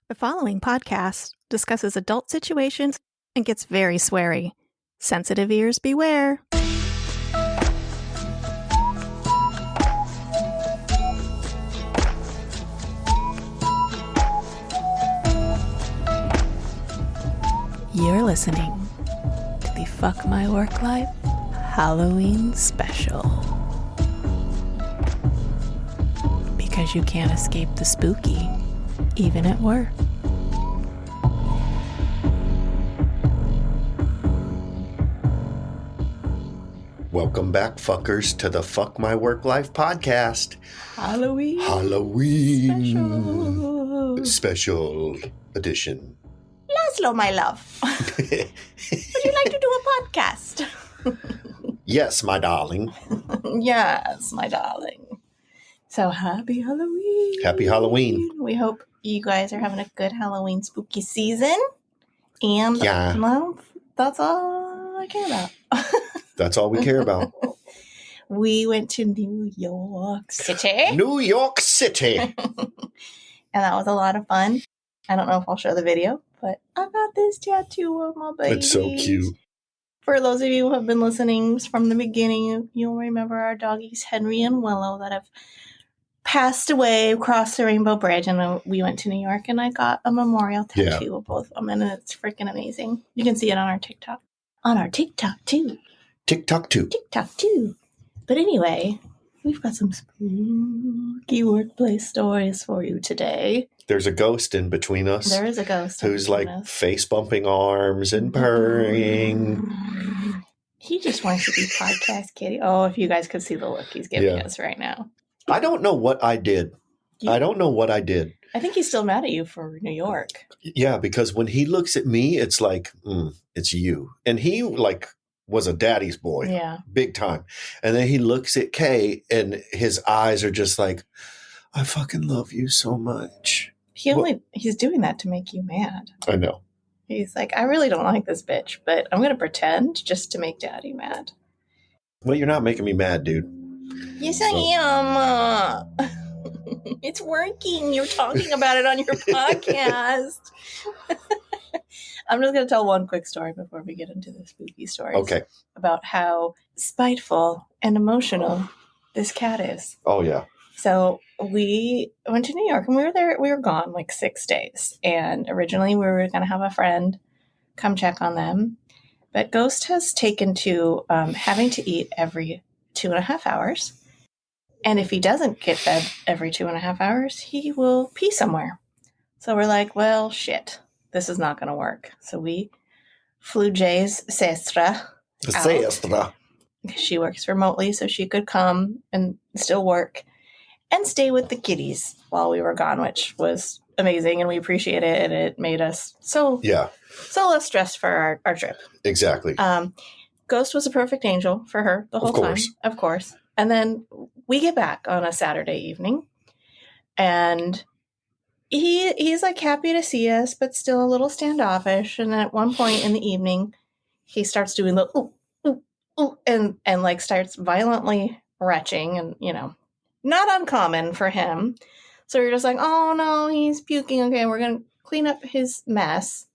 The following podcast discusses adult situations and gets very sweary. Sensitive ears beware. You're listening to the Fuck My Work Life Halloween Special. Because you can't escape the spooky, even at work. Welcome back, fuckers, to the Fuck My Work Life podcast. Halloween Special edition. Laszlo, my love, would you like to do a podcast? Yes, my darling. Yes, my darling. So happy Halloween. Happy Halloween. We hope you guys are having a good Halloween spooky season. And Yeah. well, that's all I care about. That's all we care about. We went to New York City. New York City. And that was a lot of fun. I don't know if I'll show the video, but I got this tattoo on my baby. It's so cute. For those of you who have been listening from the beginning, you'll remember our doggies, Henry and Willow, that have passed away across the Rainbow Bridge. And we went to New York, and I got a memorial tattoo of both of them, and it's freaking amazing. You can see it on our TikTok. On our TikTok, too. TikTok too. TikTok, too. But anyway, we've got some spooky workplace stories for you today. There's a ghost in between us. There is a ghost. Who's like face bumping arms and purring. He just wants to be podcast kitty. Oh, if you guys could see the look he's giving us right now. I don't know what I did. I think he's still mad at you for New York. Yeah, because when he looks at me, it's like, it's you. And he was a daddy's boy. Yeah. Big time. And then he looks at Kay and his eyes are just like, I fucking love you so much. He's doing that to make you mad. I know. He's like, I really don't like this bitch, but I'm going to pretend just to make daddy mad. Well, you're not making me mad, dude. Yes, I am. It's working. You're talking about it on your podcast. I'm just going to tell one quick story before we get into the spooky stories. Okay. About how spiteful and emotional this cat is. Oh, yeah. So we went to New York, and we were gone like 6 days. And originally we were going to have a friend come check on them. But Ghost has taken to having to eat every 2.5 hours. And if he doesn't get fed every 2.5 hours, he will pee somewhere. So we're like, well, shit, this is not going to work. So we flew Jay's sestra out. She works remotely, so she could come and still work and stay with the kitties while we were gone, which was amazing, and we appreciate it, and it made us so less stressed for our trip. Exactly. Ghost was a perfect angel for her the whole time, of course. And then we get back on a Saturday evening, and he's like happy to see us, but still a little standoffish. And at one point in the evening, he starts doing the ooh, ooh, ooh, and like starts violently retching, and not uncommon for him. So we're just like, oh no, he's puking. Okay, we're gonna clean up his mess.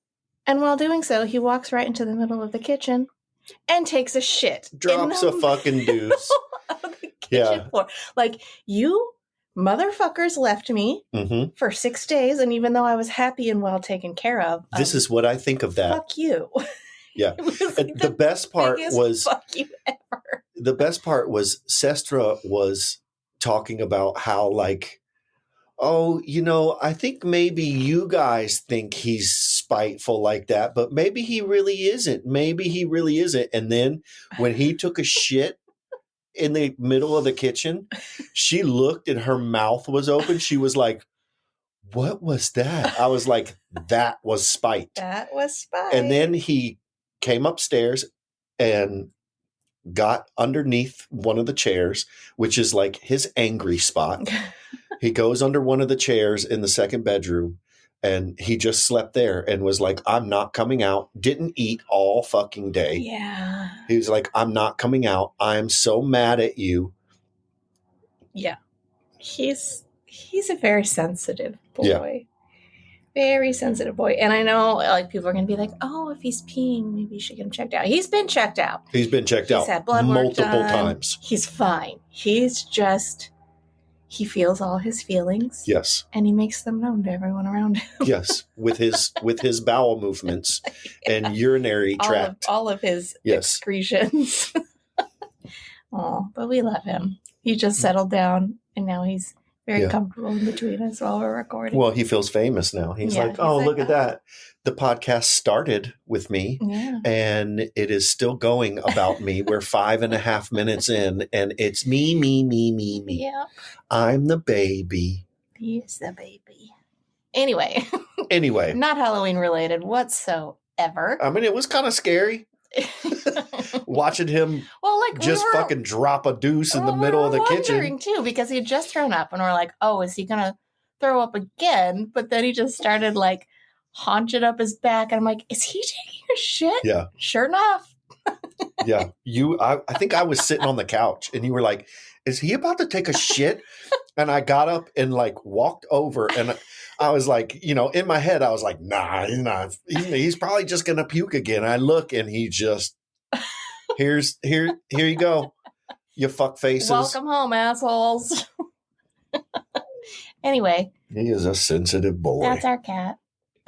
And while doing so, he walks right into the middle of the kitchen and takes a shit. Drops a fucking deuce. The kitchen floor. Like, you motherfuckers left me for 6 days, and even though I was happy and well taken care of, this is what I think of that. Fuck you. Yeah. Like the best part was fuck you ever. The best part was Sestra was talking about how like, oh, I think maybe you guys think he's spiteful like that, but maybe he really isn't. Maybe he really isn't. And then when he took a shit in the middle of the kitchen, she looked and her mouth was open. She was like, what was that? I was like, that was spite. That was spite. And then he came upstairs and got underneath one of the chairs, which is like his angry spot. He goes under one of the chairs in the second bedroom, and he just slept there and was like, I'm not coming out. Didn't eat all fucking day. Yeah. He was like, I'm not coming out. I am so mad at you. Yeah. He's a very sensitive boy. Very sensitive boy. And I know like people are going to be like, oh, if he's peeing, maybe you should get him checked out. He's been checked out. He's been checked He's out had blood work multiple done. times. He's fine. He feels all his feelings. Yes. And he makes them known to everyone around him. Yes. With his bowel movements and urinary tract. All of his excretions. Oh, but we love him. He just settled down and now he's very comfortable in between us while we're recording. Well, he feels famous now. He's like, look at that. The podcast started with me and it is still going about me. We're 5.5 minutes in and it's me. Yeah. I'm the baby. He's the baby. Anyway. Not Halloween related whatsoever. I mean, it was kind of scary. Watching him fucking drop a deuce in the middle of the kitchen. Too, because he had just thrown up and we're like, oh, is he going to throw up again? But then he just started like haunching up his back. And I'm like, is he taking a shit? Yeah. Sure enough. Yeah. I think I was sitting on the couch and you were like, is he about to take a shit? And I got up and like walked over and I was like, in my head, I was like, nah, he's not. He's probably just going to puke again. I look and he just, here you go. You fuck faces. Welcome home, assholes. Anyway. He is a sensitive boy. That's our cat.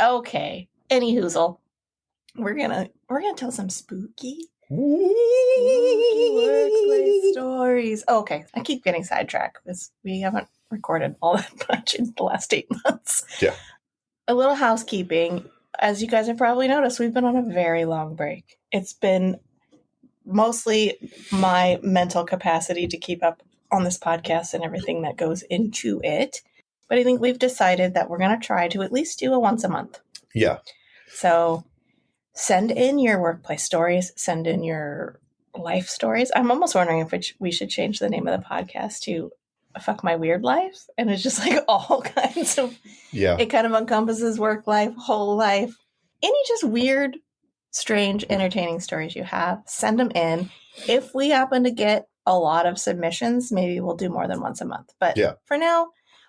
Okay. Any hoozle. We're gonna tell some spooky workplace stories. Okay. I keep getting sidetracked because we haven't recorded all that much in the last 8 months. Yeah. A little housekeeping. As you guys have probably noticed, we've been on a very long break. It's been mostly my mental capacity to keep up on this podcast and everything that goes into it. But I think we've decided that we're going to try to at least do a once a month. Yeah. So send in your workplace stories. Send in your life stories. I'm almost wondering if we should change the name of the podcast to Fuck My Weird Life. And it's just like all kinds of, it kind of encompasses work life, whole life, any just weird, strange, entertaining stories you have. Send them in. If we happen to get a lot of submissions, maybe we'll do more than once a month. But for now,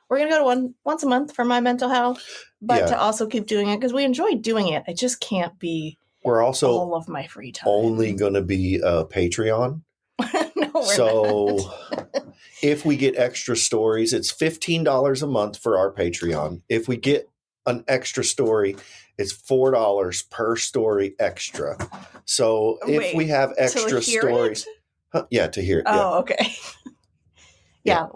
we're going to go to once a month for my mental health, but to also keep doing it because we enjoy doing it. It just can't be all of my free time. Only going to be Patreon. No, we're so not. If we get extra stories, it's $15 a month for our Patreon. If we get an extra story, it's $4 per story extra. So if we have extra stories, to hear it. Oh, okay. Yeah,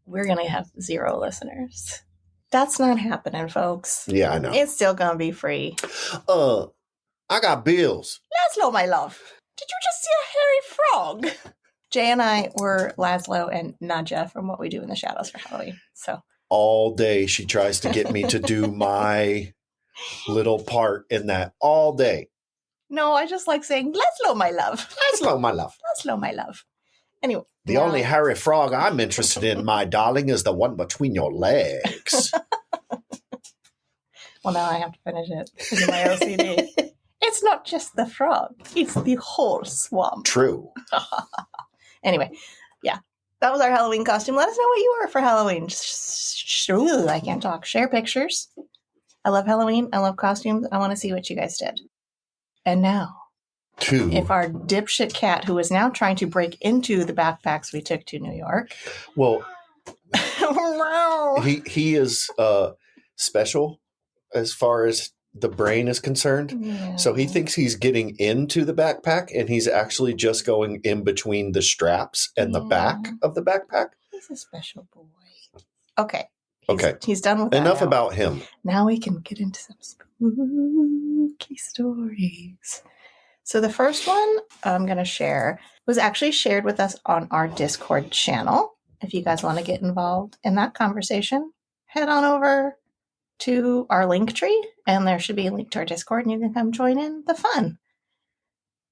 we're going to have 0 listeners. That's not happening, folks. Yeah, I know. It's still going to be free. I got bills. Laszlo, my love. Did you just see a hairy frog? Jay and I were Laszlo and Nadja from What We Do in the Shadows for Halloween. So all day she tries to get me to do my little part in that all day. No, I just like saying, Laszlo, my love. Laszlo, my love. Laszlo, my love. Anyway. The only hairy frog I'm interested in, my darling, is the one between your legs. Well, now I have to finish it because of my OCD. It's not just the frog. It's the whole swamp. True. Anyway, that was our Halloween costume. Let us know what you were for Halloween. I can't talk. Share pictures. I love Halloween. I love costumes. I want to see what you guys did. And now, if our dipshit cat, who is now trying to break into the backpacks we took to New York. Well, he is special as far as the brain is concerned. Yeah. So he thinks he's getting into the backpack and he's actually just going in between the straps and the back of the backpack. He's a special boy. Okay. He's done with enough that about him. Now we can get into some spooky stories. So the first one I'm going to share was actually shared with us on our Discord channel. If you guys want to get involved in that conversation, head on over to our link tree, and there should be a link to our Discord, and you can come join in the fun.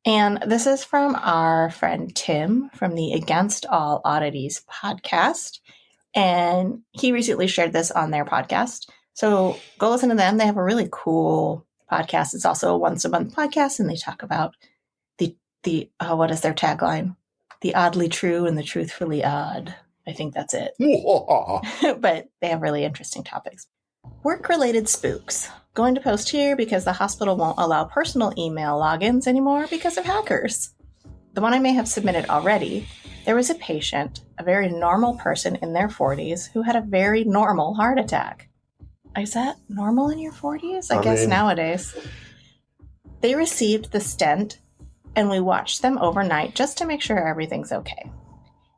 And this is from our friend Tim from the Against All Oddities podcast. And he recently shared this on their podcast. So go listen to them. They have a really cool podcast. It's also a once a month podcast, and they talk about the what is their tagline? The oddly true and the truthfully odd. I think that's it. But they have really interesting topics. Work-related spooks. Going to post here because the hospital won't allow personal email logins anymore because of hackers. The one I may have submitted already, there was a patient, a very normal person in their 40s, who had a very normal heart attack. Is that normal in your 40s? I guess nowadays. They received the stent, and we watched them overnight just to make sure everything's okay.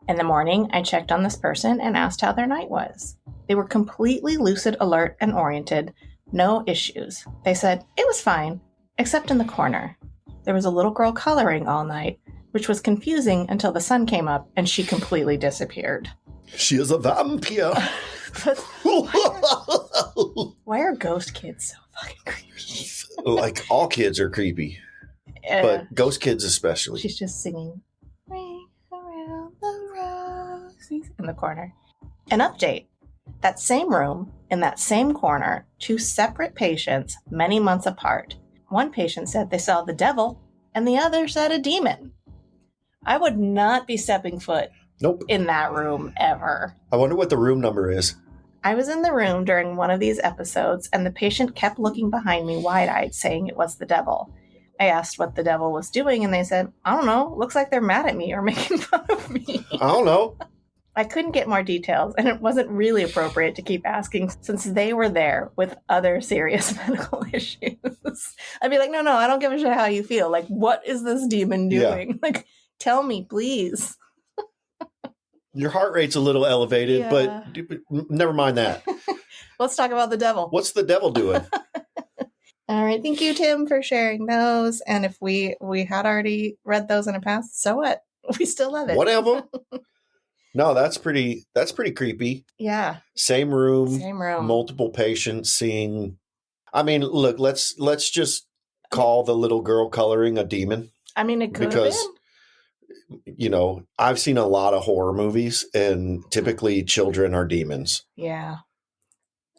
In the morning, I checked on this person and asked how their night was. They were completely lucid, alert, and oriented. No issues. They said it was fine, except in the corner. There was a little girl coloring all night, which was confusing until the sun came up and she completely disappeared. She is a vampire. Why are ghost kids so fucking creepy? Like, all kids are creepy, but ghost kids especially. She's just singing "Ring Around the Rosies" in the corner. An update. That same room, in that same corner, 2 separate patients, many months apart. One patient said they saw the devil, and the other said a demon. I would not be stepping foot in that room ever. I wonder what the room number is. I was in the room during one of these episodes, and the patient kept looking behind me wide-eyed, saying it was the devil. I asked what the devil was doing, and they said, I don't know, looks like they're mad at me or making fun of me. I don't know. I couldn't get more details, and it wasn't really appropriate to keep asking since they were there with other serious medical issues. I'd be like, no, I don't give a shit how you feel. Like, what is this demon doing? Yeah. Like, tell me, please. Your heart rate's a little elevated, but never mind that. Let's talk about the devil. What's the devil doing? All right. Thank you, Tim, for sharing those. And if we had already read those in the past, so what? We still love it. Whatever. No, that's pretty creepy. Yeah. Same room. Multiple Multiple patients seeing. I mean, look, let's just call the little girl coloring a demon. I mean, it could have been. I've seen a lot of horror movies, and typically children are demons. Yeah.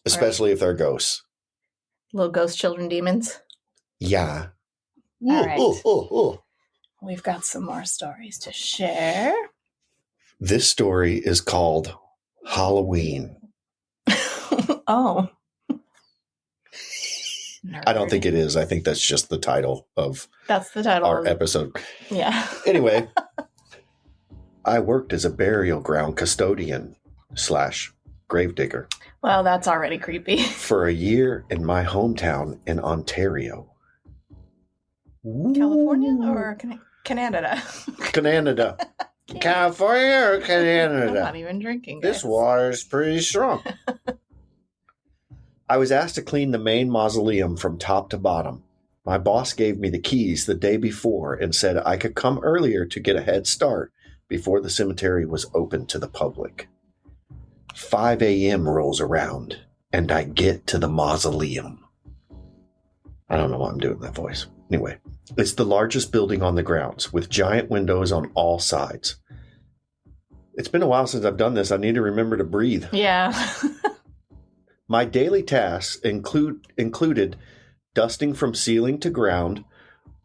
Especially if they're ghosts. Little ghost children demons. Yeah. All right. We've got some more stories to share. This story is called Halloween. Oh. I don't think it is. I think that's just the title of our episode. Yeah. Anyway, I worked as a burial ground custodian / gravedigger. Well, that's already creepy. For a year in my hometown in Ontario. California or Canada? Canada. California or Canada? I'm not even drinking. Guys. This water's pretty strong. I was asked to clean the main mausoleum from top to bottom. My boss gave me the keys the day before and said I could come earlier to get a head start before the cemetery was open to the public. 5 a.m. rolls around, and I get to the mausoleum. I don't know why I'm doing that voice. Anyway, it's the largest building on the grounds, with giant windows on all sides. It's been a while since I've done this. I need to remember to breathe. Yeah. My daily tasks included dusting from ceiling to ground,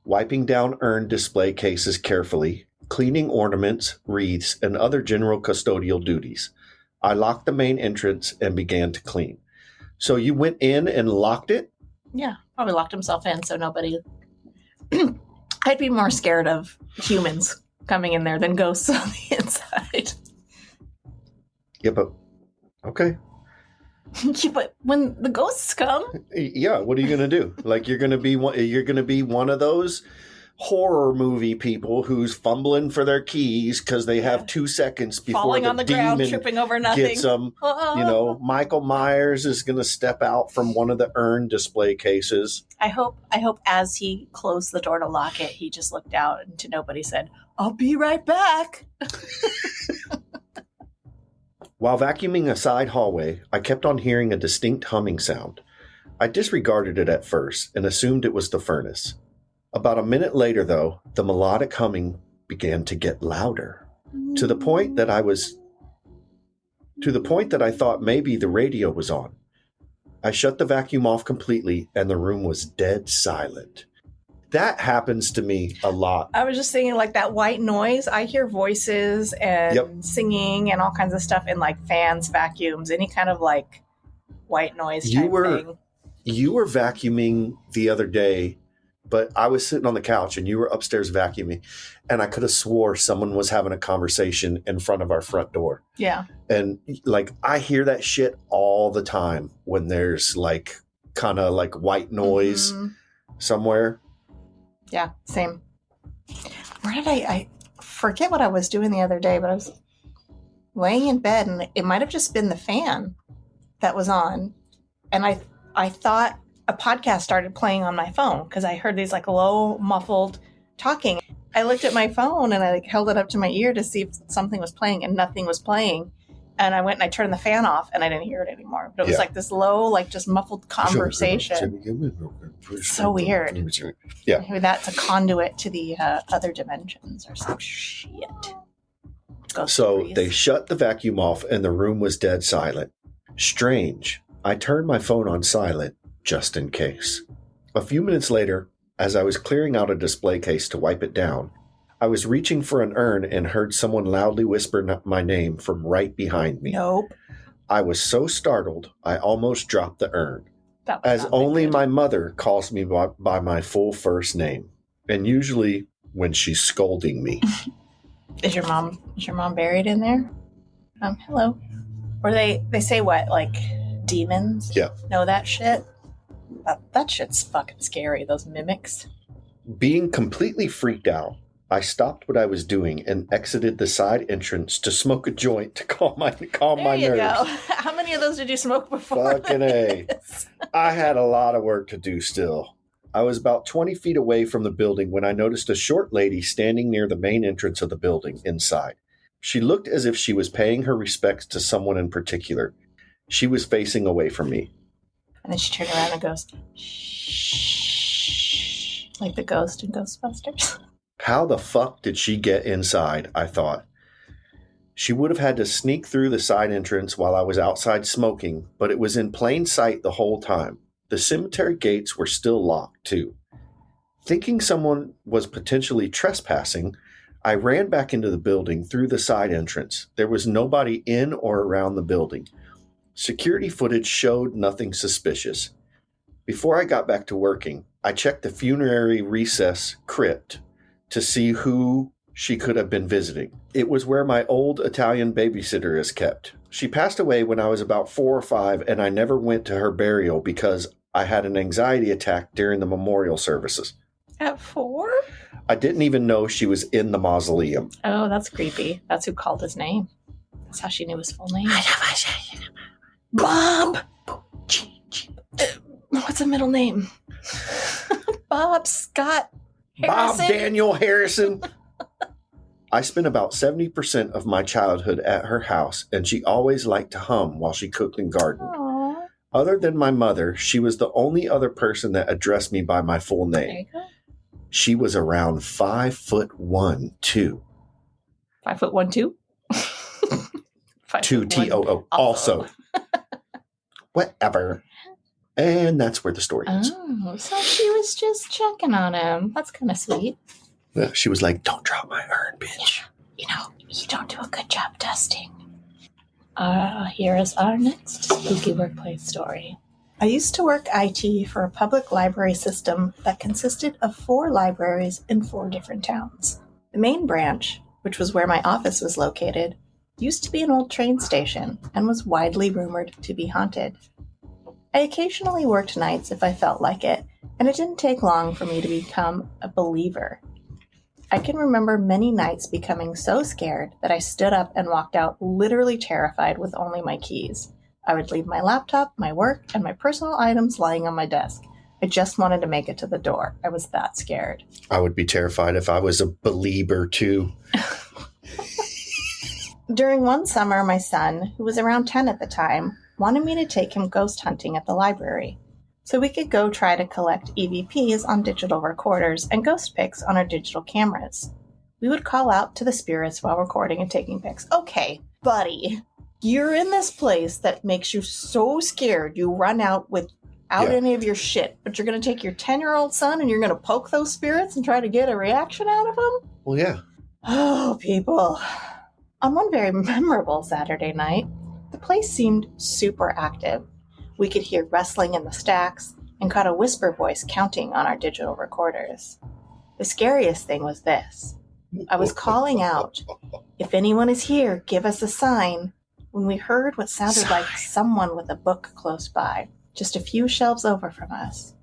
wiping down urn display cases carefully, cleaning ornaments, wreaths, and other general custodial duties. I locked the main entrance and began to clean. So you went in and locked it? Yeah, probably locked himself in so nobody... I'd be more scared of humans coming in there than ghosts on the inside. Yeah, but... Okay. Yeah, but when the ghosts come... Yeah, what are you going to do? Like, you're going to be one of those horror movie people who's fumbling for their keys because they have 2 seconds before falling on the ground, tripping over nothing. Gets them. Michael Myers is going to step out from one of the urn display cases. I hope as he closed the door to lock it, he just looked out and to nobody said, "I'll be right back." While vacuuming a side hallway, I kept on hearing a distinct humming sound. I disregarded it at first and assumed it was the furnace. About a minute later, though, the melodic humming began to get louder, to the point that I thought maybe the radio was on. I shut the vacuum off completely, and the room was dead silent. That happens to me a lot. I was just thinking, like, that white noise. I hear voices and singing and all kinds of stuff in, like, fans, vacuums, any kind of, like, white noise You type were- thing. You were vacuuming the other day, but I was sitting on the couch and you were upstairs vacuuming, and I could have swore someone was having a conversation in front of our front door. Yeah. And like, I hear that shit all the time when there's like kind of like white noise Mhm. somewhere. Yeah, same. Where did I forget what I was doing the other day, but I was laying in bed and it might have just been the fan that was on. And I thought a podcast started playing on my phone because I heard these like low muffled talking. I looked at my phone and I like held it up to my ear to see if something was playing, and nothing was playing. And I went and I turned the fan off and I didn't hear it anymore. But it was like this low, like just muffled conversation. So weird. Yeah. Maybe that's a conduit to the other dimensions or some shit. Ghost So stories. they shut the vacuum off and the room was dead silent. Strange. I turned my phone on silent just in case. A few minutes later, as I was clearing out a display case to wipe it down, I was reaching for an urn and heard someone loudly whisper my name from right behind me. Nope. I was so startled, I almost dropped the urn. That was As not only good. my mother calls me by my full first name, and usually when she's scolding me. Is your mom buried in there? Hello. Or they say what, like demons? Yeah. Know that shit? That shit's fucking scary, those mimics. Being completely freaked out, I stopped what I was doing and exited the side entrance to smoke a joint to calm my There nerves. you go. How many of those did you smoke before? Fucking A. this? I had a lot of work to do still. I was about 20 feet away from the building when I noticed a short lady standing near the main entrance of the building inside. She looked as if she was paying her respects to someone in particular. She was facing away from me. And then she turned around and goes, shh, like the ghost in Ghostbusters. How the fuck did she get inside? I thought. She would have had to sneak through the side entrance while I was outside smoking, but it was in plain sight the whole time. The cemetery gates were still locked, too. Thinking someone was potentially trespassing, I ran back into the building through the side entrance. There was nobody in or around the building. Security footage showed nothing suspicious. Before I got back to working, I checked the funerary recess crypt to see who she could have been visiting. It was where my old Italian babysitter is kept. She passed away when I was about 4 or 5, and I never went to her burial because I had an anxiety attack during the memorial services. At 4? I didn't even know she was in the mausoleum. Oh, that's creepy. That's who called his name. That's how she knew his full name. Bob! What's a middle name? Bob Scott Bob Harrison? Daniel Harrison. I spent about 70% of my childhood at her house, and she always liked to hum while she cooked and gardened. Aw, Other than my mother, she was the only other person that addressed me by my full there name. you go. She was around 5'1", too. 5'1", too? 2 TOO. Also. Whatever. And that's where the story ends. Oh, so she was just checking on him. That's kind of sweet. Yeah, she was like, "Don't drop my urn, bitch." You know, you don't do a good job dusting. Here is our next spooky workplace story. I used to work IT for a public library system that consisted of 4 libraries in 4 different towns. The main branch, which was where my office was located, used to be an old train station and was widely rumored to be haunted. I occasionally worked nights if I felt like it, and it didn't take long for me to become a believer. I can remember many nights becoming so scared that I stood up and walked out literally terrified with only my keys. I would leave my laptop, my work, and my personal items lying on my desk. I just wanted to make it to the door. I was that scared. I would be terrified if I was a believer, too. During one summer, my son, who was around 10 at the time, wanted me to take him ghost hunting at the library so we could go try to collect EVPs on digital recorders and ghost pics on our digital cameras. We would call out to the spirits while recording and taking pics. Okay, buddy, you're in this place that makes you so scared you run out without any of your shit, but you're going to take your 10-year-old son and you're going to poke those spirits and try to get a reaction out of them? Well, yeah. Oh, people. On one very memorable Saturday night, the place seemed super active. We could hear rustling in the stacks and caught a whisper voice counting on our digital recorders. The scariest thing was this. I was calling out, "If anyone is here, give us a sign," when we heard what sounded like someone with a book close by, just a few shelves over from us.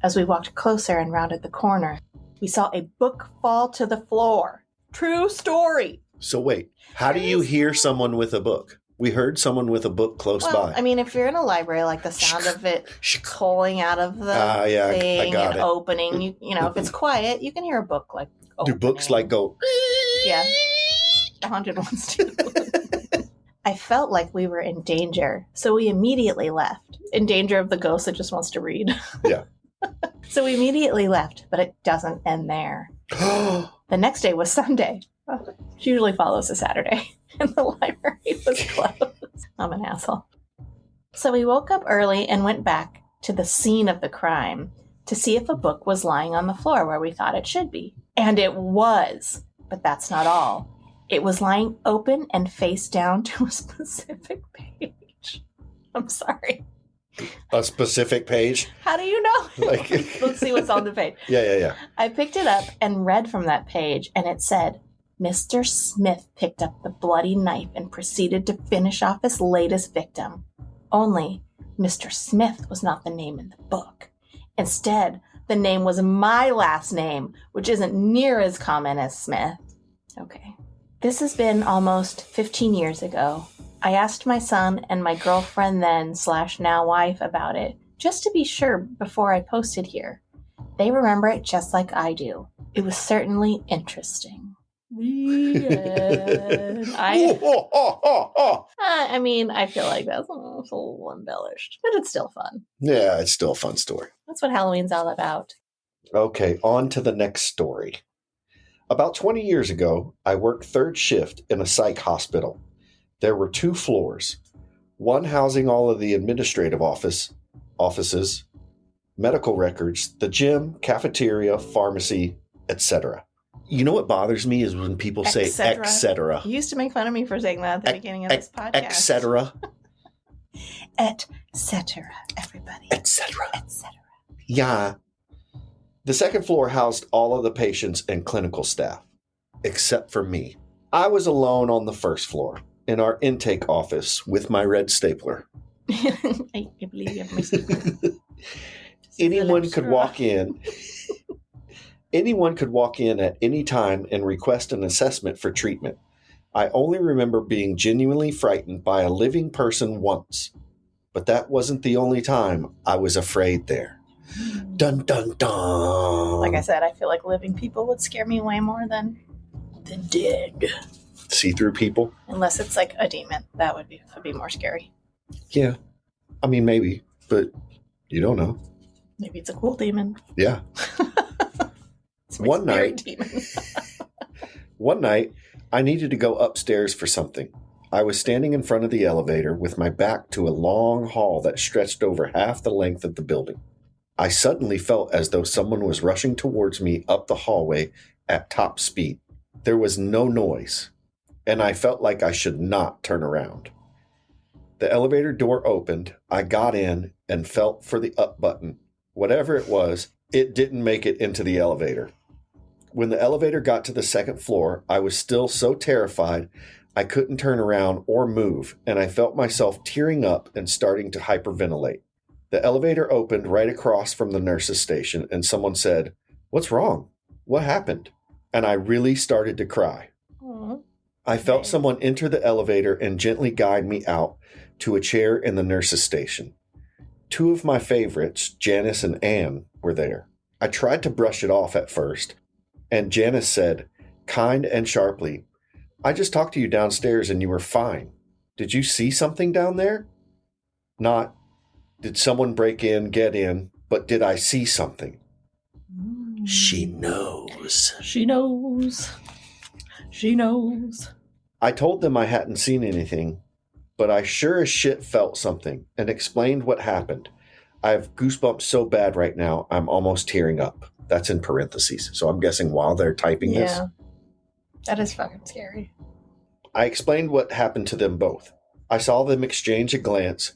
As we walked closer and rounded the corner, we saw a book fall to the floor. True story. So wait, how do you hear someone with a book? We heard someone with a book close by. I mean, if you're in a library, like the sound of it pulling out of the thing I got and it. opening, you know, if it's quiet, you can hear a book like opening. Do books like go? Yeah. The haunted ones do. I felt like we were in danger, so we immediately left. In danger of the ghost that just wants to read. Yeah. So we immediately left, but it doesn't end there. The next day was Sunday. Which usually follows a Saturday, and the library was closed. I'm an asshole. So we woke up early and went back to the scene of the crime to see if a book was lying on the floor where we thought it should be. And it was. But that's not all. It was lying open and face down to a specific page. I'm sorry. A specific page? How do you know? Like, Let's see what's on the page. Yeah. I picked it up and read from that page, and it said, Mr. Smith picked up the bloody knife and proceeded to finish off his latest victim. Only Mr. Smith was not the name in the book. Instead, the name was my last name, which isn't near as common as Smith. Okay. This has been almost 15 years ago. I asked my son and my girlfriend then/now wife about it, just to be sure before I posted here. They remember it just like I do. It was certainly interesting. The end. I mean, I feel like that's a little embellished, but it's still fun. Yeah, it's still a fun story. That's what Halloween's all about. Okay, on to the next story. About 20 years ago, I worked third shift in a psych hospital. There were 2 floors, one housing all of the administrative offices, medical records, the gym, cafeteria, pharmacy, etc. You know what bothers me is when people say etc. You used to make fun of me for saying that at the beginning of this podcast. Etc. Etc. Everybody. Etc. Etc. Yeah. The second floor housed all of the patients and clinical staff, except for me. I was alone on the first floor in our intake office with my red stapler. I believe you have my stapler. Anyone could walk in. Anyone could walk in at any time and request an assessment for treatment. I only remember being genuinely frightened by a living person once, but that wasn't the only time I was afraid there. Dun, dun, dun. Like I said, I feel like living people would scare me way more than the dead. See-through people? Unless it's like a demon. That would be more scary. Yeah. I mean, maybe, but you don't know. Maybe it's a cool demon. Yeah. It's my One spirit night, demon. One night, I needed to go upstairs for something. I was standing in front of the elevator with my back to a long hall that stretched over half the length of the building. I suddenly felt as though someone was rushing towards me up the hallway at top speed. There was no noise, and I felt like I should not turn around. The elevator door opened, I got in and felt for the up button. Whatever it was, it didn't make it into the elevator. When the elevator got to the second floor, I was still so terrified I couldn't turn around or move, and I felt myself tearing up and starting to hyperventilate. The elevator opened right across from the nurse's station, and someone said, "What's wrong? What happened?" And I really started to cry. Aww. I felt someone enter the elevator and gently guide me out to a chair in the nurse's station. 2 of my favorites, Janice and Anne, were there. I tried to brush it off at first, and Janice said, kind and sharply, "I just talked to you downstairs and you were fine. Did you see something down there?" Not, did someone break in, get in, but did I see something? She knows. She knows. She knows. I told them I hadn't seen anything, but I sure as shit felt something and explained what happened. I have goosebumps so bad right now, I'm almost tearing up. That's in parentheses. So I'm guessing while they're typing this. Yeah. That is fucking scary. I explained what happened to them both. I saw them exchange a glance.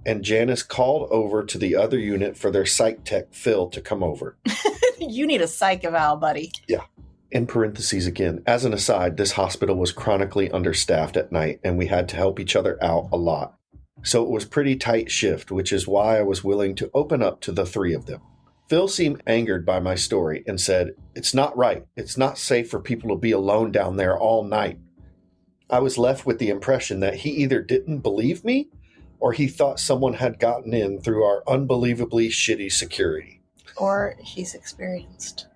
and Janice called over to the other unit for their psych tech, Phil, to come over. You need a psych eval, buddy. Yeah. In parentheses again, as an aside, this hospital was chronically understaffed at night, and we had to help each other out a lot. So it was pretty tight shift, which is why I was willing to open up to the three of them. Phil seemed angered by my story and said, "It's not right. It's not safe for people to be alone down there all night." I was left with the impression that he either didn't believe me or he thought someone had gotten in through our unbelievably shitty security. Or he's experienced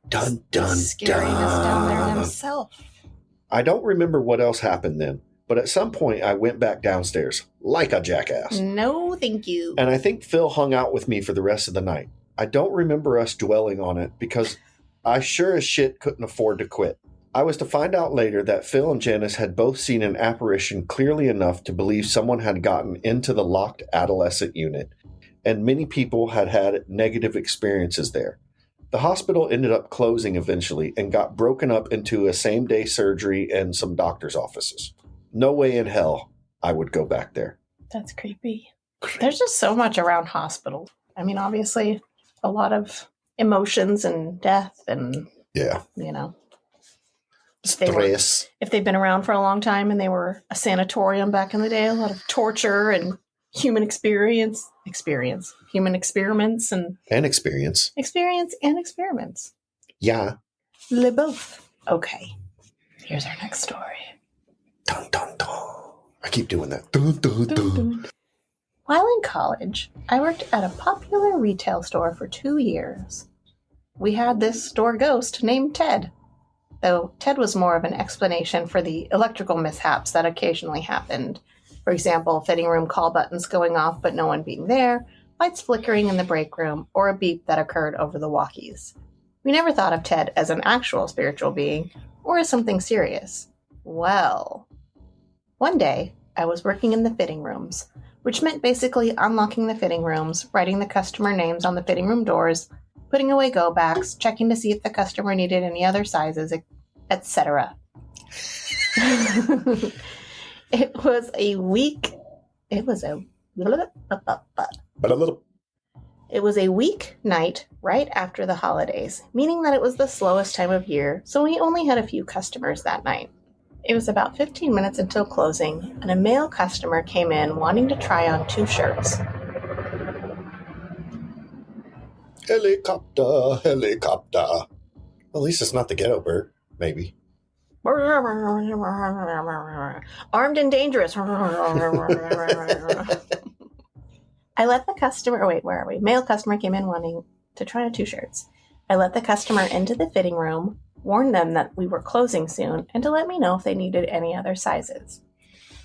Dun, dun, scariness down there dun. himself. I don't remember what else happened then, but at some point I went back downstairs, like a jackass. No, thank you. And I think Phil hung out with me for the rest of the night. I don't remember us dwelling on it because I sure as shit couldn't afford to quit. I was to find out later that Phil and Janice had both seen an apparition clearly enough to believe someone had gotten into the locked adolescent unit, and many people had had negative experiences there. The hospital ended up closing eventually and got broken up into a same-day surgery and some doctor's offices. No way in hell I would go back there. That's creepy. There's just so much around hospitals. I mean, obviously, a lot of emotions and death and, Yeah. you know. Stress. If they've been around for a long time and they were a sanatorium back in the day, a lot of torture and human experiments and experience. experiments. Yeah. Le both. Okay. Here's our next story. Dun, dun, dun. I keep doing that. Dun, dun, dun. While in college, I worked at a popular retail store for 2 years. We had this store ghost named Ted, though Ted was more of an explanation for the electrical mishaps that occasionally happened. For example, fitting room call buttons going off but no one being there, lights flickering in the break room, or a beep that occurred over the walkies. We never thought of Ted as an actual spiritual being or as something serious. Well, one day I was working in the fitting rooms, which meant basically unlocking the fitting rooms, writing the customer names on the fitting room doors, putting away go backs, checking to see if the customer needed any other sizes, etc. It was a week night right after the holidays, meaning that it was the slowest time of year, so we only had a few customers that night. It was about 15 minutes until closing, and a male customer came in wanting to try on 2 shirts. Helicopter, helicopter. Well, at least it's not the ghetto bird. Maybe. Armed and dangerous. I let the customer... Wait, where are we? Male customer came in wanting to try on 2 shirts. I let the customer into the fitting room, warned them that we were closing soon, and to let me know if they needed any other sizes.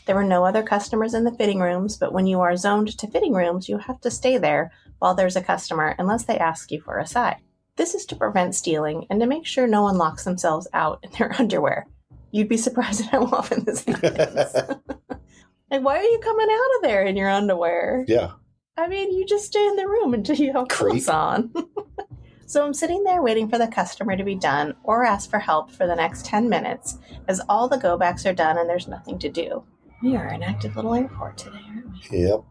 There were no other customers in the fitting rooms, but when you are zoned to fitting rooms, you have to stay there while there's a customer unless they ask you for a size. This is to prevent stealing and to make sure no one locks themselves out in their underwear. You'd be surprised at how often this happens. Like, why are you coming out of there in your underwear? Yeah. I mean, you just stay in the room until you have clothes on. So I'm sitting there waiting for the customer to be done or ask for help for the next 10 minutes as all the go-backs are done and there's nothing to do. We are an active little airport today, aren't we? Yep.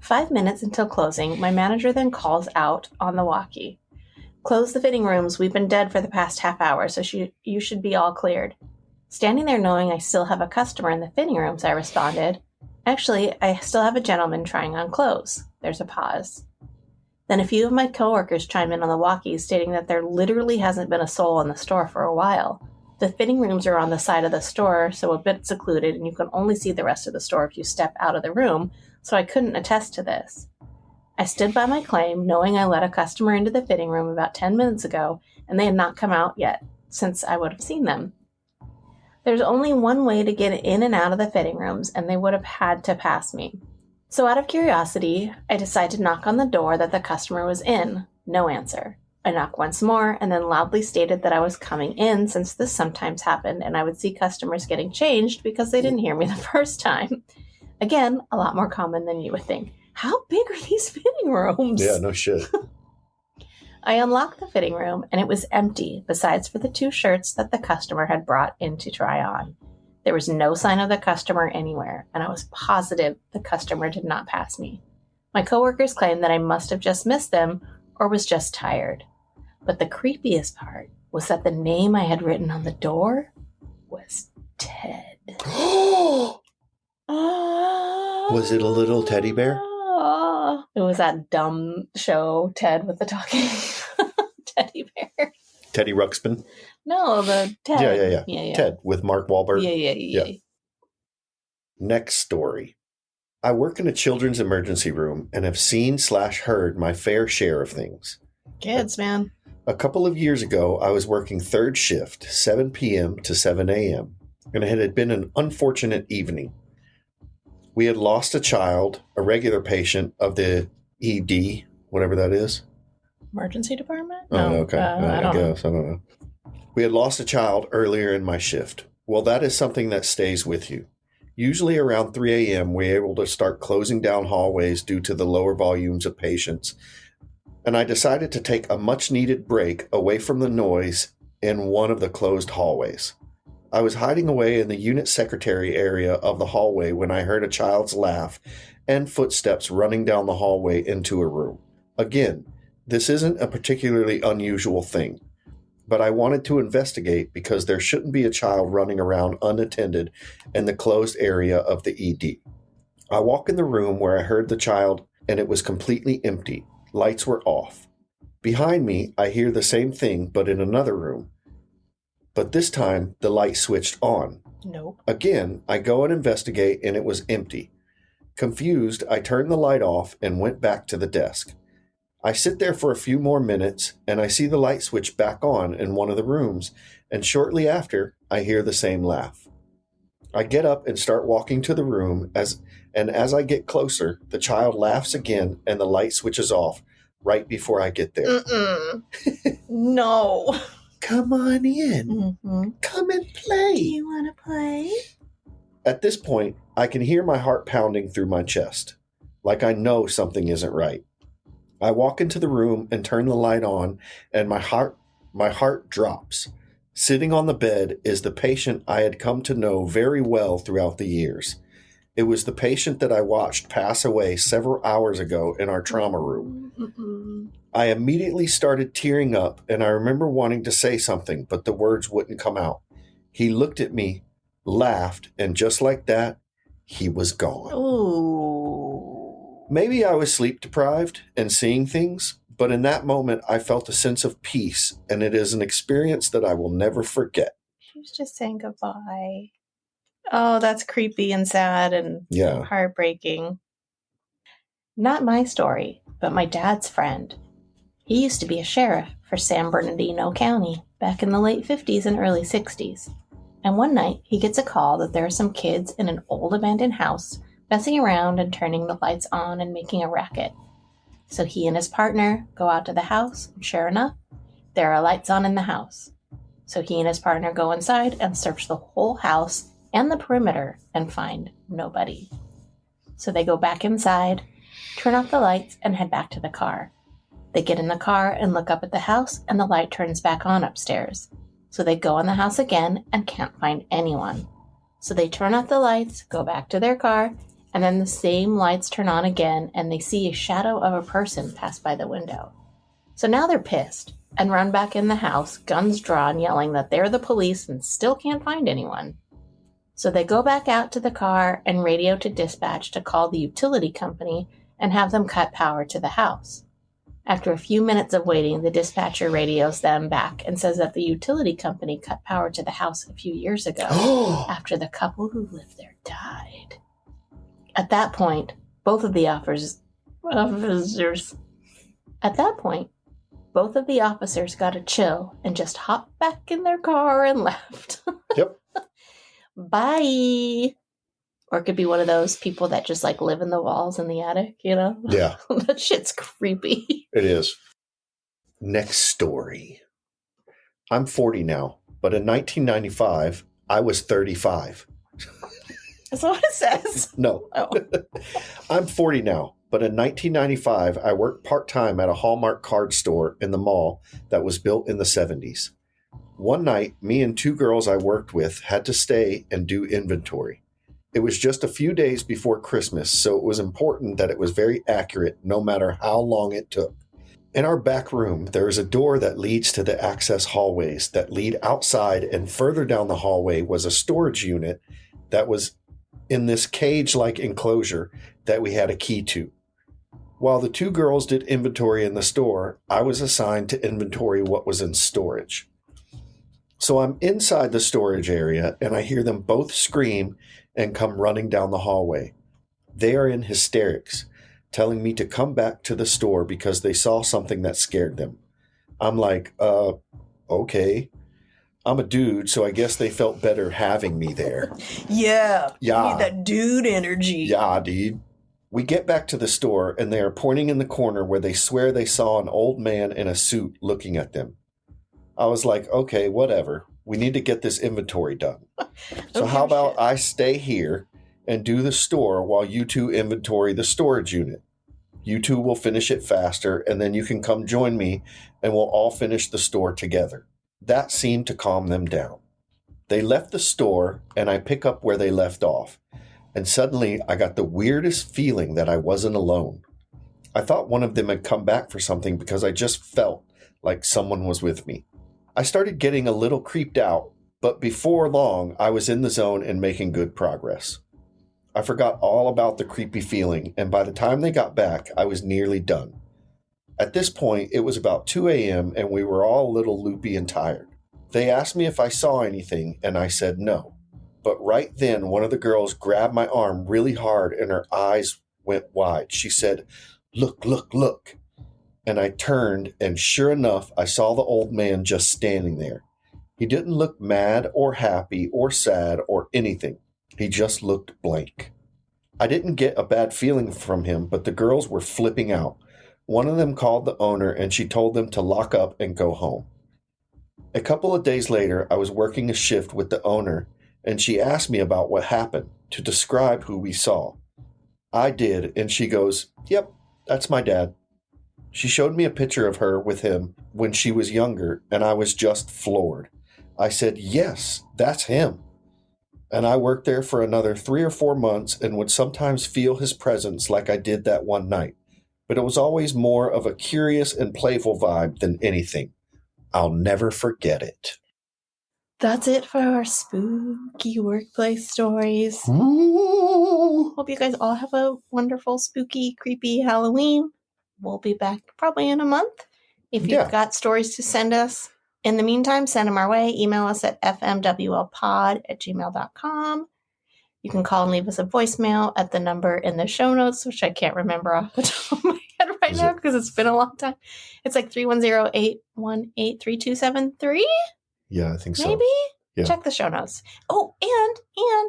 5 minutes until closing, my manager then calls out on the walkie. Close the fitting rooms. We've been dead for the past half hour, so you should be all cleared. Standing there knowing I still have a customer in the fitting rooms, I responded, "Actually, I still have a gentleman trying on clothes." There's a pause. Then a few of my coworkers chime in on the walkie, stating that there literally hasn't been a soul in the store for a while. The fitting rooms are on the side of the store, so a bit secluded, and you can only see the rest of the store if you step out of the room, so I couldn't attest to this. I stood by my claim, knowing I let a customer into the fitting room about 10 minutes ago, and they had not come out yet, since I would have seen them. There's only one way to get in and out of the fitting rooms, and they would have had to pass me. So out of curiosity, I decided to knock on the door that the customer was in. No answer. I knocked once more, and then loudly stated that I was coming in, since this sometimes happened, and I would see customers getting changed because they didn't hear me the first time. Again, a lot more common than you would think. How big are these fitting rooms? Yeah, no shit. I unlocked the fitting room, and it was empty, besides for the 2 shirts that the customer had brought in to try on. There was no sign of the customer anywhere, and I was positive the customer did not pass me. My coworkers claimed that I must have just missed them or was just tired. But the creepiest part was that the name I had written on the door was Ted. Was it a little teddy bear? It was that dumb show, Ted with the talking teddy bear. Teddy Ruxpin? No, the Ted. Yeah. Ted with Mark Wahlberg. Yeah. Next story. I work in a children's emergency room and have seen/heard my fair share of things. Kids, man. A couple of years ago, I was working third shift, 7 p.m. to 7 a.m., and it had been an unfortunate evening. We had lost a child, a regular patient of the ED, whatever that is. Emergency department? Oh, okay. I don't know. I don't know. We had lost a child earlier in my shift. Well, that is something that stays with you. Usually around 3 a.m., we're able to start closing down hallways due to the lower volumes of patients. And I decided to take a much-needed break away from the noise in one of the closed hallways. I was hiding away in the unit secretary area of the hallway when I heard a child's laugh and footsteps running down the hallway into a room. Again, this isn't a particularly unusual thing, but I wanted to investigate because there shouldn't be a child running around unattended in the closed area of the ED. I walk in the room where I heard the child, and it was completely empty. Lights were off. Behind me, I hear the same thing, but in another room. But this time, the light switched on. Nope. Again, I go and investigate, and it was empty. Confused, I turned the light off and went back to the desk. I sit there for a few more minutes, and I see the light switch back on in one of the rooms, and shortly after, I hear the same laugh. I get up and start walking to the room, as I get closer, the child laughs again, and the light switches off right before I get there. No. Come on in. Mm-hmm. Come and play. Do you want to play? At this point, I can hear my heart pounding through my chest, like I know something isn't right. I walk into the room and turn the light on, and my heart drops. Sitting on the bed is the patient I had come to know very well throughout the years. It was the patient that I watched pass away several hours ago in our trauma room. Mm-mm. I immediately started tearing up, and I remember wanting to say something, but the words wouldn't come out. He looked at me, laughed, and just like that, he was gone. Ooh. Maybe I was sleep deprived and seeing things, but in that moment I felt a sense of peace, and it is an experience that I will never forget. She was just saying goodbye. Oh, that's creepy and sad and heartbreaking. Not my story, but my dad's friend. He used to be a sheriff for San Bernardino County back in the late 50s and early 60s. And one night, he gets a call that there are some kids in an old abandoned house messing around and turning the lights on and making a racket. So he and his partner go out to the house, and sure enough, there are lights on in the house. So he and his partner go inside and search the whole house and the perimeter and find nobody. So they go back inside, turn off the lights, and head back to the car. They get in the car and look up at the house, and the light turns back on upstairs. So they go in the house again and can't find anyone. So they turn off the lights, go back to their car, and then the same lights turn on again, and they see a shadow of a person pass by the window. So now they're pissed and run back in the house, guns drawn, yelling that they're the police and still can't find anyone. So they go back out to the car and radio to dispatch to call the utility company and have them cut power to the house. After a few minutes of waiting, the dispatcher radios them back and says that the utility company cut power to the house a few years ago after the couple who lived there died. At that point, both of the officers got a chill and just hopped back in their car and left. Yep. Bye. Or it could be one of those people that just like live in the walls in the attic, you know? Yeah. That shit's creepy. It is. Next story. I'm 40 now, but in 1995, I was 35. That's what it says. No. Oh. I'm 40 now, but in 1995, I worked part-time at a Hallmark card store in the mall that was built in the 70s. One night, me and two girls I worked with had to stay and do inventory. It was just a few days before Christmas, so it was important that it was very accurate no matter how long it took. In our back room, there is a door that leads to the access hallways that lead outside, and further down the hallway was a storage unit that was in this cage-like enclosure that we had a key to. While the two girls did inventory in the store, I was assigned to inventory what was in storage. So I'm inside the storage area, and I hear them both scream and come running down the hallway. They are in hysterics, telling me to come back to the store because they saw something that scared them. I'm like, okay. I'm a dude, so I guess they felt better having me there. Yeah. Yeah. Need that dude energy. Yeah, dude. We get back to the store, and they are pointing in the corner where they swear they saw an old man in a suit looking at them. I was like, okay, whatever. We need to get this inventory done. So how about I stay here and do the store while you two inventory the storage unit? You two will finish it faster, and then you can come join me, and we'll all finish the store together. That seemed to calm them down. They left the store, and I pick up where they left off. And suddenly, I got the weirdest feeling that I wasn't alone. I thought one of them had come back for something because I just felt like someone was with me. I started getting a little creeped out, but before long, I was in the zone and making good progress. I forgot all about the creepy feeling, and by the time they got back, I was nearly done. At this point, it was about 2 a.m., and we were all a little loopy and tired. They asked me if I saw anything, and I said no. But right then, one of the girls grabbed my arm really hard, and her eyes went wide. She said, "Look, look, look." And I turned, and sure enough, I saw the old man just standing there. He didn't look mad or happy or sad or anything. He just looked blank. I didn't get a bad feeling from him, but the girls were flipping out. One of them called the owner, and she told them to lock up and go home. A couple of days later, I was working a shift with the owner, and she asked me about what happened, to describe who we saw. I did, and she goes, "Yep, that's my dad." She showed me a picture of her with him when she was younger, and I was just floored. I said, "Yes, that's him." And I worked there for another 3 or 4 months and would sometimes feel his presence like I did that one night. But it was always more of a curious and playful vibe than anything. I'll never forget it. That's it for our spooky workplace stories. Ooh. Hope you guys all have a wonderful, spooky, creepy Halloween. We'll be back probably in a month. If you've got stories to send us, in the meantime, send them our way. Email us at fmwlpod@gmail.com. You can call and leave us a voicemail at the number in the show notes, which I can't remember off the top of my head right now because it's been a long time. It's like 310-818-3273. Yeah, I think so. Maybe? Yeah. Check the show notes. Oh, and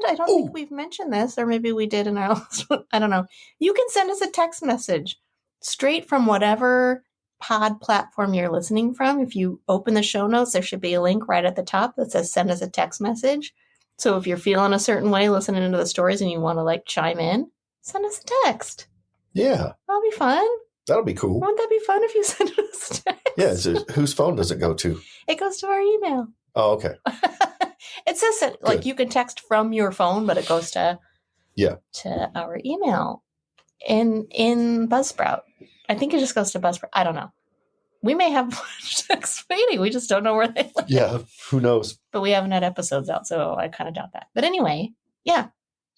I don't think we've mentioned this, or maybe we did in our last one. I don't know. You can send us a text message straight from whatever pod platform you're listening from. If you open the show notes, there should be a link right at the top that says send us a text message. So if you're feeling a certain way listening to the stories and you want to like chime in, send us a text. Yeah. That'll be fun. That'll be cool. Won't that be fun if you send us a text? Yeah. So whose phone does it go to? It goes to our email. Oh, okay. It says that, like, you can text from your phone, but it goes to our email in Buzzsprout. I think it just goes to Buzzsprout. I don't know. We may have text waiting. We just don't know where they live. Yeah, who knows? But we haven't had episodes out, so I kind of doubt that. But anyway, yeah.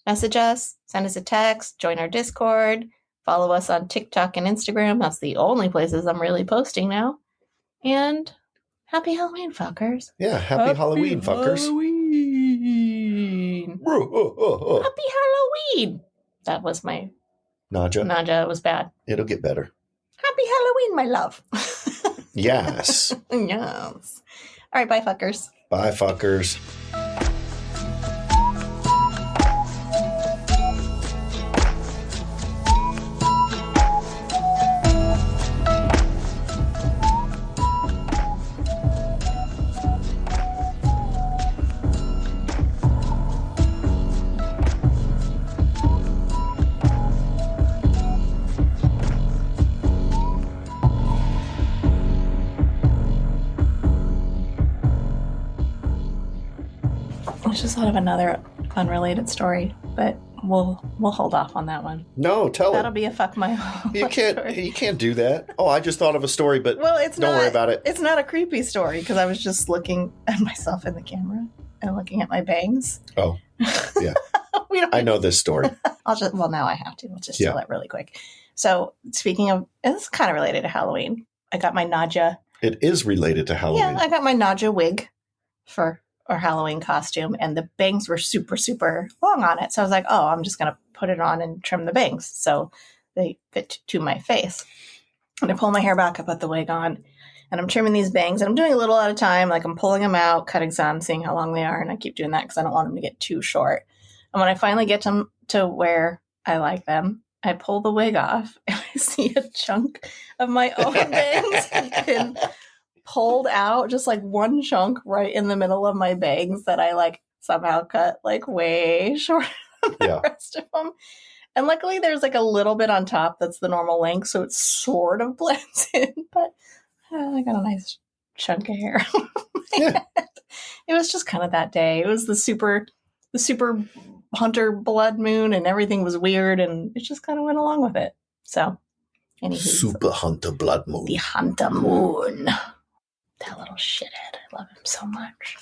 Message us, send us a text, join our Discord, follow us on TikTok and Instagram. That's the only places I'm really posting now. And happy Halloween, fuckers. Yeah, happy Halloween, fuckers. Halloween. Happy Halloween. That was my Naja. It was bad. It'll get better. Happy Halloween, my love. Yes. Yes. All right, bye, fuckers. Bye, fuckers. I just thought of another unrelated story, but we'll hold off on that one. No, tell That'll it. be a fuck my You can't do that. Oh, I just thought of a story, but Well, it's don't not, worry about it. It's not a creepy story because I was just looking at myself in the camera and looking at my bangs. Oh, yeah. We don't I know this story. now I have to. Let's just Yeah. tell it really quick. So speaking of, it's kind of related to Halloween. I got my Nadja. It is related to Halloween. Yeah, I got my Nadja wig for our Halloween costume, and the bangs were super, super long on it. So I was like, oh, I'm just going to put it on and trim the bangs so they fit to my face. And I pull my hair back, I put the wig on, and I'm trimming these bangs, and I'm doing a little at a time. Like I'm pulling them out, cutting some, seeing how long they are, and I keep doing that because I don't want them to get too short. And when I finally get them to where I like them, I pull the wig off, and I see a chunk of my own bangs had been pulled out, just like one chunk right in the middle of my bangs that I like somehow cut like way shorter than the Yeah. rest of them. And luckily there's like a little bit on top that's the normal length, so it sort of blends in, but I got a nice chunk of hair. Yeah. It was just kind of that day. It was the super hunter blood moon, and everything was weird, and it just kind of went along with it. So, anywho, Super Hunter Blood Moon. the hunter moon. That little shithead. I love him so much.